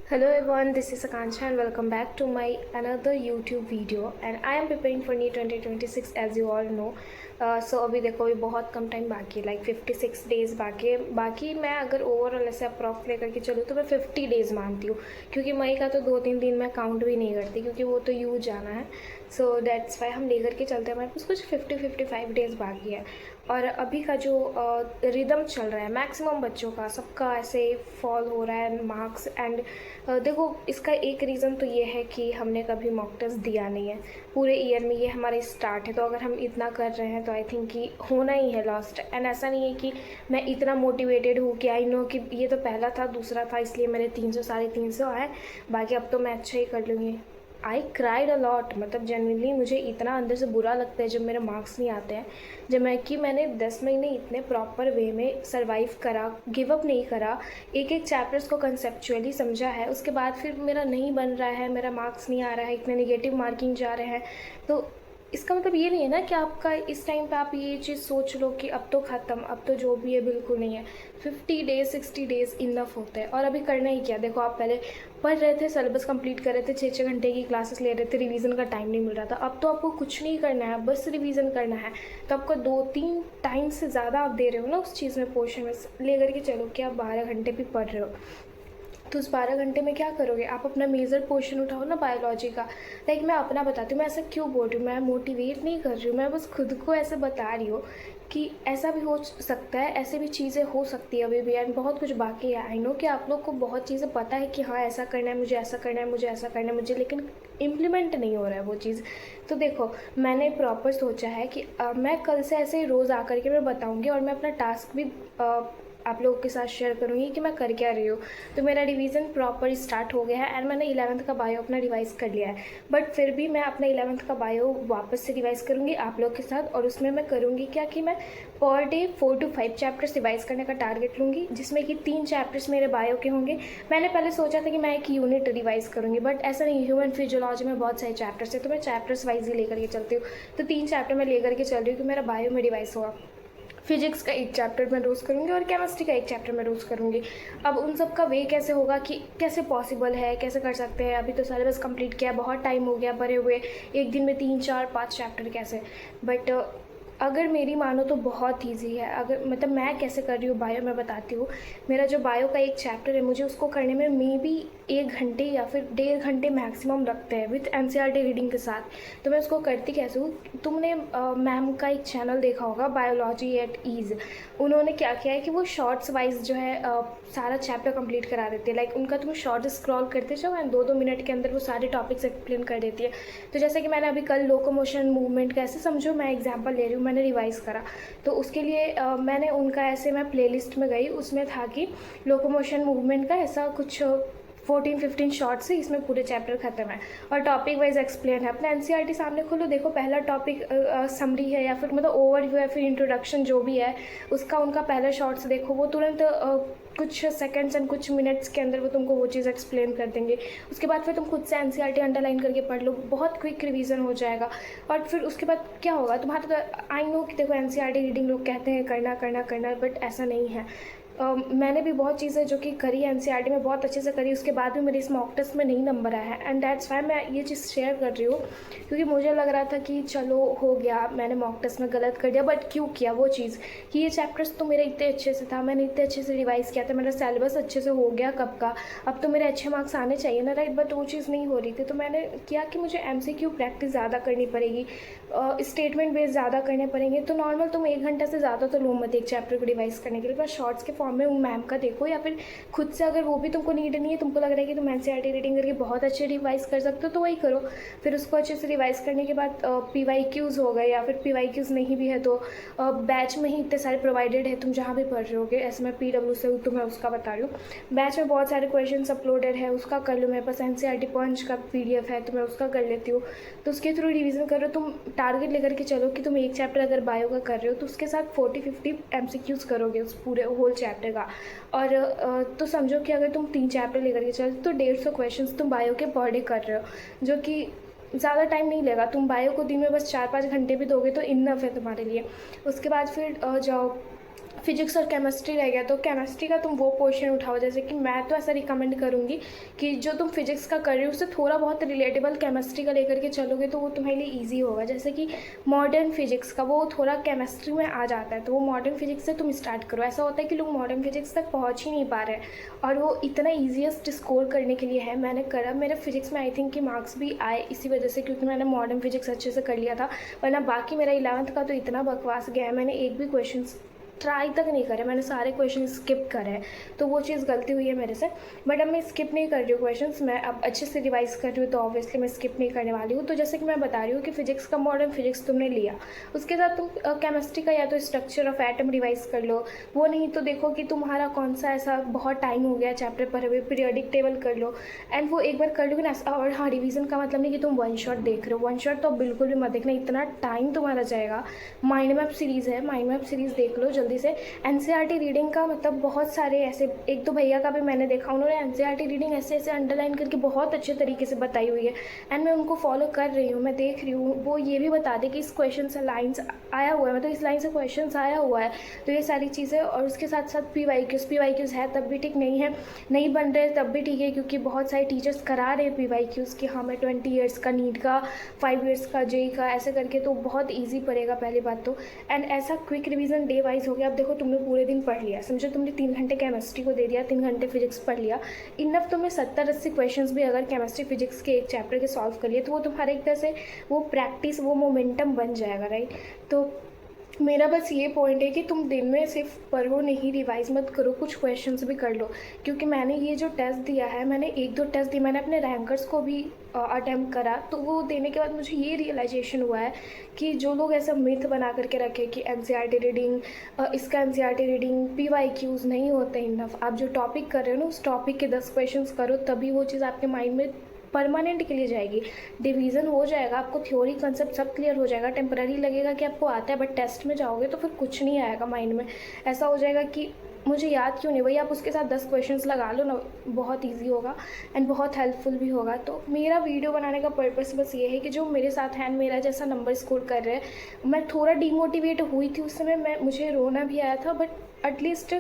Hello everyone, this is Akansha and welcome back to my another YouTube video and I am preparing for NEET 2026 as you all know. So अभी देखो अभी बहुत कम time बाकी है, like 56 days बाकी मैं अगर ओवरऑल ऐसे अप्रॉक्स लेकर के चलूँ तो मैं 50 डेज़ मानती हूँ, क्योंकि मई का तो 2-3 दिन मैं काउंट भी नहीं करती क्योंकि वो तो यूँ जाना है। सो दैट्स वाई हम लेकर के चलते हैं, हमारे पास कुछ 50-55 डेज़ बाकी है। और अभी का जो रिदम चल रहा है मैक्सिमम बच्चों का सबका ऐसे फॉल हो रहा है मार्क्स एंड देखो इसका एक रीज़न तो ये है कि हमने कभी मॉक टेस्ट दिया नहीं है पूरे ईयर में, ये हमारी स्टार्ट है। तो अगर हम इतना कर रहे हैं तो आई थिंक कि होना ही है लास्ट। एंड ऐसा नहीं है कि मैं इतना मोटिवेटेड हूँ कि आई नो कि ये तो पहला था दूसरा था इसलिए मेरे 300 350 आए, बाकी अब तो मैं अच्छा ही कर लूँगी। आई क्राइड अ लॉट, मतलब जेन्युइनली मुझे इतना अंदर से बुरा लगता है जब मेरे मार्क्स नहीं आते हैं। जब मैंने 10 महीने इतने प्रॉपर वे में सर्वाइव करा, गिव अप नहीं करा, एक एक चैप्टर्स को कंसेप्चुअली समझा है, उसके बाद फिर मेरा नहीं बन रहा है, मेरा मार्क्स नहीं आ रहा है, इतने नेगेटिव मार्किंग जा रहे हैं। तो इसका मतलब ये नहीं है ना कि आपका इस टाइम पे आप ये चीज़ सोच लो कि अब तो ख़त्म, अब तो जो भी है बिल्कुल नहीं है। 50 डेज़ 60 डेज़ इनफ होते हैं। और अभी करना ही क्या, देखो आप पहले पढ़ रहे थे, सिलेबस कंप्लीट कर रहे थे, 6-6 घंटे की क्लासेस ले रहे थे, रिवीजन का टाइम नहीं मिल रहा था। अब तो आपको कुछ नहीं करना है, बस रिवीजन करना है। तो आपको 2-3 टाइम से ज़्यादा आप दे रहे हो ना उस चीज़ में, पोर्शन में ले करके चलो कि आप 12 घंटे भी पढ़ रहे हो। तो उस 12 घंटे में क्या करोगे, आप अपना मेजर पोर्शन उठाओ ना बायोलॉजी का। लाइक मैं अपना बताती हूँ, मैं ऐसा क्यों बोल रही हूँ, मैं मोटिवेट नहीं कर रही हूँ, मैं बस खुद को ऐसे बता रही हूँ कि ऐसा भी हो सकता है, ऐसे भी चीज़ें हो सकती है अभी भी। एंड बहुत कुछ बाकी है। आई नो कि आप लोग को बहुत चीज़ें पता है कि हाँ ऐसा करना है, मुझे ऐसा करना है, मुझे ऐसा करना है मुझे, लेकिन इम्प्लीमेंट नहीं हो रहा है वो चीज़। तो देखो मैंने प्रॉपर सोचा है कि मैं कल से ऐसे ही रोज़ आकर के मैं बताऊँगी और मैं अपना टास्क भी आप लोगों के साथ शेयर करूँगी कि मैं कर क्या रही हूँ। तो मेरा रिवीजन प्रॉपर स्टार्ट हो गया है एंड मैंने 11th का बायो अपना रिवाइज़ कर लिया है। बट फिर भी मैं अपना 11th का बायो वापस से रिवाइज़ करूँगी आप लोग के साथ। और उसमें मैं करूँगी क्या कि मैं per day 4 to 5 chapters revise करने का टारगेट लूँगी, जिसमें कि 3 चैप्टर्स मेरे बायो के होंगे। मैंने पहले सोचा था कि मैं एक यूनिट रिवाइज़ करूँगी, बट ऐसा नहीं, ह्यूमन फिजियोलॉजी में बहुत सारे चैप्टर्स है तो मैं चैप्टर्स वाइज ही लेकर के चलती हूँ। तो 3 चैप्टर मैं लेकर के चल रही हूँ कि मेरा बायो में रिवाइज़ होगा। फिजिक्स का एक चैप्टर मैं रोज़ करूँगी और केमिस्ट्री का एक चैप्टर मैं रोज़ करूँगी। अब उन सब का वे कैसे होगा कि कैसे पॉसिबल है, कैसे कर सकते हैं। अभी तो सिलेबस कंप्लीट किया, बहुत टाइम हो गया भरे हुए, एक दिन में 3-4-5 चैप्टर कैसे। बट अगर मेरी मानो तो बहुत ईजी है। अगर मतलब मैं कैसे कर रही हूँ बायो मैं बताती हूँ। मेरा जो बायो का एक चैप्टर है, मुझे उसको करने में मे बी 1 घंटे या फिर 1.5 घंटे मैक्सिमम लगते हैं विथ एनसीईआरटी रीडिंग के साथ। तो मैं उसको करती कैसे हूँ, तुमने मैम का एक चैनल देखा होगा बायोलॉजी एट ईज़। उन्होंने क्या किया है कि वो शॉर्ट्स वाइज जो है सारा चैप्टर कंप्लीट करा देती है। लाइक उनका तुम शॉर्ट स्क्रॉल करते जाओ एंड 2-2 मिनट के अंदर वो सारे टॉपिक्स एक्सप्लेन कर देती है। तो जैसे कि मैंने अभी कल लोकोमोशन मूवमेंट का, ऐसे समझो मैं एग्जांपल ले रही हूँ, मैंने रिवाइज़ करा तो उसके लिए मैंने उनका ऐसे मैं प्लेलिस्ट में गई, उसमें था कि लोकोमोशन मूवमेंट का ऐसा कुछ 14-15 शॉर्ट से इसमें पूरे चैप्टर खत्म है और टॉपिक वाइज एक्सप्लेन है। अपना एनसीईआरटी सामने खोलो, देखो पहला टॉपिक समरी है या फिर मतलब ओवरव्यू है, फिर इंट्रोडक्शन जो भी है उसका उनका पहला शॉर्ट्स देखो, वो तुरंत कुछ सेकंड्स एंड कुछ मिनट्स के अंदर वो तुमको वो चीज़ एक्सप्लेन कर देंगे। उसके बाद फिर तुम खुद से एनसीईआरटी अंडरलाइन करके पढ़ लो, बहुत क्विक रिवीजन हो जाएगा। और फिर उसके बाद क्या होगा तुम्हारा, तो आई नो कि देखो एनसीईआरटी रीडिंग लोग कहते हैं करना करना करना, बट ऐसा नहीं है। मैंने भी बहुत चीज़ें जो कि करी एनसीईआरटी में बहुत अच्छे से करी, उसके बाद भी मेरे इस मॉक टेस्ट में नहीं नंबर आया है। एंड दैट्स वाई मैं ये चीज़ शेयर कर रही हूँ, क्योंकि मुझे लग रहा था कि चलो हो गया, मैंने मॉक टेस्ट में गलत कर दिया। बट क्यों किया वो चीज़ कि ये चैप्टर्स तो मेरा इतने अच्छे से था, मैंने इतने अच्छे से रिवाइज़ किया था, मेरा सिलेबस अच्छे से हो गया कब का, अब तो मेरे अच्छे मार्क्स आने चाहिए ना, राइट। बट वो चीज़ नहीं हो रही थी। तो मैंने किया कि मुझे एमसीक्यू प्रैक्टिस ज़्यादा करनी पड़ेगी, स्टेटमेंट बेस ज़्यादा करने पड़ेंगे। तो नॉर्मल तुम 1 घंटा से ज़्यादा तो लो मत एक चैप्टर को रिवाइज़ करने के लिए, बस शॉर्ट्स के फॉर्म में मैम का देखो, या फिर खुद से अगर वो भी तुमको नीड नहीं है, तुमको लग रहा है कि तुम एनसीईआरटी रीडिंग करके बहुत अच्छे रिवाइज़ कर सकते हो तो वही करो। फिर उसको अच्छे से रिवाइज़ करने के बाद पीवाईक्यूज़ हो गए, या फिर पीवाईक्यूज़ नहीं भी है तो बैच में ही इतने सारे प्रोवाइडेड है, तुम जहाँ भी पढ़ रहे होगे। ऐसे मैं पीडब्ल्यू से हूँ तो मैं उसका बता रही हूँ। बैच में बहुत सारे क्वेश्चन अपलोडेड है, उसका कर लो। मेरे पास एनसीईआरटी पंच का पीडीएफ है तो मैं उसका कर लेती हूँ। तो उसके थ्रू रिवीजन करो। तुम टारगेट लेकर के चलो कि तुम एक चैप्टर अगर बायो का कर रहे हो तो उसके साथ 40-50 एमसीक्यूज़ करोगे उस पूरे होल चैप्टर का। और तो समझो कि अगर तुम 3 चैप्टर लेकर के चलो तो 150 क्वेश्चंस तुम बायो के पर डे कर रहे हो, जो कि ज़्यादा टाइम नहीं लेगा। तुम बायो को दिन में बस 4-5 घंटे भी दोगे तो इनफ है तुम्हारे लिए। उसके बाद फिर जाओ फिजिक्स और केमिस्ट्री रह गया, तो केमिस्ट्री का तुम वो पोर्शन उठाओ। जैसे कि मैं तो ऐसा रिकमेंड करूँगी कि जो तुम फिजिक्स का कर रहे हो उससे थोड़ा बहुत रिलेटेबल केमिस्ट्री का लेकर के चलोगे तो वो तुम्हारे लिए ईजी होगा। जैसे कि मॉडर्न फिजिक्स का वो थोड़ा केमिस्ट्री में आ जाता है, तो वो मॉडर्न फिजिक्स से तुम स्टार्ट करो। ऐसा होता है कि लोग मॉडर्न फिजिक्स तक पहुँच ही नहीं पा रहे हैं और वो इतना ईजीएस्ट स्कोर करने के लिए है। मैंने करा, मेरे फिजिक्स में आई थिंक कि मार्क्स भी आए इसी वजह से, क्योंकि मैंने मॉडर्न फिजिक्स अच्छे से कर लिया था। वरना बाकी मेरा 11th का तो इतना बकवास गया है, मैंने एक भी क्वेश्चन ट्राई तक नहीं करे, मैंने सारे क्वेश्चन स्किप करे हैं। तो वो चीज़ गलती हुई है मेरे से। बट अब मैं स्किप नहीं कर रही हूँ क्वेश्चंस, मैं अब अच्छे से रिवाइज कर रही हूँ, तो ऑब्वियसली मैं स्किप नहीं करने वाली हूँ। तो जैसे कि मैं बता रही हूँ कि फिजिक्स का मॉडर्न फिजिक्स तुमने लिया, उसके साथ तुम केमिस्ट्री का या तो स्ट्रक्चर ऑफ एटम रिवाइज कर लो, वो नहीं तो देखो कि तुम्हारा कौन सा ऐसा बहुत टाइम हो गया चैप्टर पढ़े हुए, पीरियोडिक टेबल कर लो एंड वो एक बार कर लोगे ना। और हाँ, रिवीजन का मतलब नहीं कि तुम वन शॉट देख रहे हो, वन शॉट तो बिल्कुल भी मत देखना, इतना टाइम तुम्हारा जाएगा। माइंड मैप सीरीज़ है, माइंड मैप सीरीज़ देख लो जल्दी से। एनसीईआरटी रीडिंग का मतलब बहुत सारे ऐसे, एक तो भैया का भी मैंने देखा, उन्होंने एनसीईआरटी रीडिंग ऐसे ऐसे अंडरलाइन करके बहुत अच्छे तरीके से बताई हुई है एंड मैं उनको फॉलो कर रही हूँ, मैं देख रही हूँ। वो ये भी बता दे कि इस क्वेश्चन से लाइन्स आया हुआ है, मतलब इस लाइन से क्वेश्चन आया हुआ है, तो ये सारी चीज़ें। और उसके साथ साथ पीवाईक्यूज़ है तब भी ठीक नहीं है, नहीं बन रहे तब भी ठीक है, क्योंकि बहुत सारे टीचर्स करा रहे हैं पीवाईक्यूज़ कि हाँ मैं 20 ईयर्स का नीट का, 5 ईयर्स का जेई का, ऐसे करके तो बहुत ईजी पड़ेगा पहली बात तो। एंड ऐसा क्विक रिवीजन डे वाइज हो गया। अब देखो तुमने पूरे दिन पढ़ लिया, समझो तुमने 3 घंटे केमिस्ट्री को दे दिया, 3 घंटे फिजिक्स पढ़ लिया, इनफ तुम्हें 70-80 क्वेश्चंस भी अगर केमिस्ट्री फिजिक्स के एक चैप्टर के सॉल्व कर लिए तो वो तुम्हारे एक तरह से वो प्रैक्टिस, वो मोमेंटम बन जाएगा, राइट। तो मेरा बस ये पॉइंट है कि तुम दिन में सिर्फ पढ़ो नहीं, रिवाइज मत करो, कुछ क्वेश्चंस भी कर लो। क्योंकि मैंने ये जो टेस्ट दिया है, मैंने 1-2 टेस्ट दिए, मैंने अपने रैंकर्स को भी अटैम्प्ट करा, तो वो देने के बाद मुझे ये रियलाइजेशन हुआ है कि जो लोग ऐसा मिथ बना करके रखे कि एनसीईआरटी रीडिंग, इसका एनसीईआरटी रीडिंग, पीवाईक्यूज़ नहीं होते इनफ। आप जो टॉपिक कर रहे हो ना, उस टॉपिक के 10 क्वेश्चन करो, तभी वो चीज़ आपके माइंड में परमानेंट के लिए जाएगी। डिवीज़न हो जाएगा, आपको थ्योरी कंसेप्ट सब क्लियर हो जाएगा। टेम्पररी लगेगा कि आपको आता है, बट टेस्ट में जाओगे तो फिर कुछ नहीं आएगा माइंड में। ऐसा हो जाएगा कि मुझे याद क्यों नहीं, वही आप उसके साथ 10 क्वेश्चंस लगा लो ना, बहुत इजी होगा एंड बहुत हेल्पफुल भी होगा। तो मेरा वीडियो बनाने का पर्पस बस ये है कि जो मेरे साथ हैं, मेरा जैसा नंबर स्कोर कर रहे हैं, मैं थोड़ा डिमोटिवेट हुई थी उस समय, मुझे रोना भी आया था, बट एटलीस्ट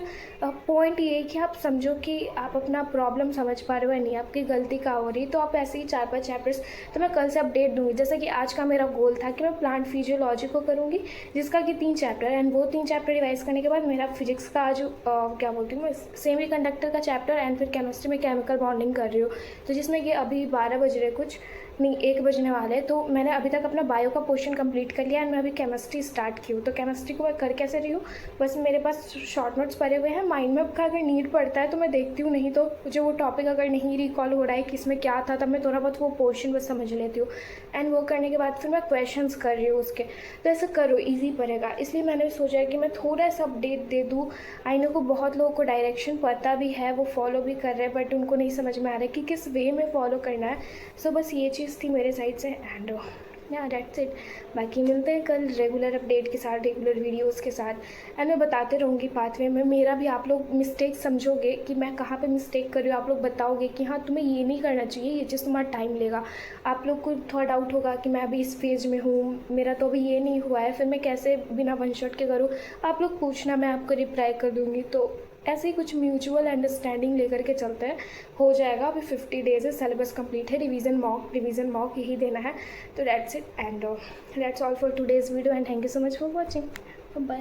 पॉइंट ये है कि आप समझो कि आप अपना प्रॉब्लम समझ पा रहे हो या नहीं, आपकी गलती कहाँ हो रही है। तो आप ऐसे ही 4-5 चैप्टर्स, तो मैं कल से अपडेट दूंगी। जैसे कि आज का मेरा गोल था कि मैं प्लांट फिजियोलॉजी को करूँगी, जिसका कि 3 चैप्टर, एंड वो 3 चैप्टर रिवाइज करने के बाद मेरा फिजिक्स का आज क्या बोलती हूँ मैं, सेमी कंडक्टर का चैप्टर एंड फिर केमिस्ट्री में केमिकल बॉन्डिंग कर रही हूँ। तो जिसमें कि अभी 12 बज रहे, कुछ नहीं 1 बजने वाले हैं। तो मैंने अभी तक अपना बायो का पोर्शन कंप्लीट कर लिया एंड मैं अभी केमिस्ट्री स्टार्ट की हूँ। तो केमिस्ट्री को मैं कर कैसे रही हूँ, बस मेरे पास शॉर्ट नोट्स पड़े हुए हैं। माइंड मैप का अगर नीड पड़ता है तो मैं देखती हूँ, नहीं तो मुझे वो टॉपिक अगर नहीं रिकॉल हो रहा है कि इसमें क्या था, तब मैं थोड़ा बहुत वो पोर्शन बस समझ लेती हूँ एंड वो करने के बाद फिर मैं क्वेश्चंस कर रही हूँ उसके। तो ऐसा करो, ईजी पड़ेगा। इसलिए मैंने सोचा कि मैं थोड़ा सा अपडेट दे दूँ। आई नो को बहुत लोगों को डायरेक्शन पता भी है, वो फॉलो भी कर रहे हैं, बट उनको नहीं समझ में आ रहा है कि किस वे में फॉलो करना है। सो बस ये चीज़ थी मेरे साइड से एंड या दैट्स इट। बाकी मिलते हैं कल रेगुलर अपडेट के साथ, रेगुलर वीडियोस के साथ एंड मैं बताते रहूँगी पाथवे में। मेरा भी आप लोग मिस्टेक समझोगे कि मैं कहाँ पे मिस्टेक कर रही हूँ, आप लोग बताओगे कि हाँ तुम्हें ये नहीं करना चाहिए, ये चीज़ तुम्हारा टाइम लेगा। आप लोग को थोड़ा डाउट होगा कि मैं अभी इस फेज में हूँ, मेरा तो अभी ये नहीं हुआ है, फिर मैं कैसे बिना वन शॉट के करूँ। आप लोग पूछना, मैं आपको रिप्लाई कर दूँगी। तो ऐसे ही कुछ म्यूचुअल अंडरस्टैंडिंग लेकर के चलते हैं, हो जाएगा। अभी 50 डेज है, सिलेबस कंप्लीट है, रिवीजन मॉक यही देना है। तो that's it and that's all for today's video and thank you so much for watching. Bye.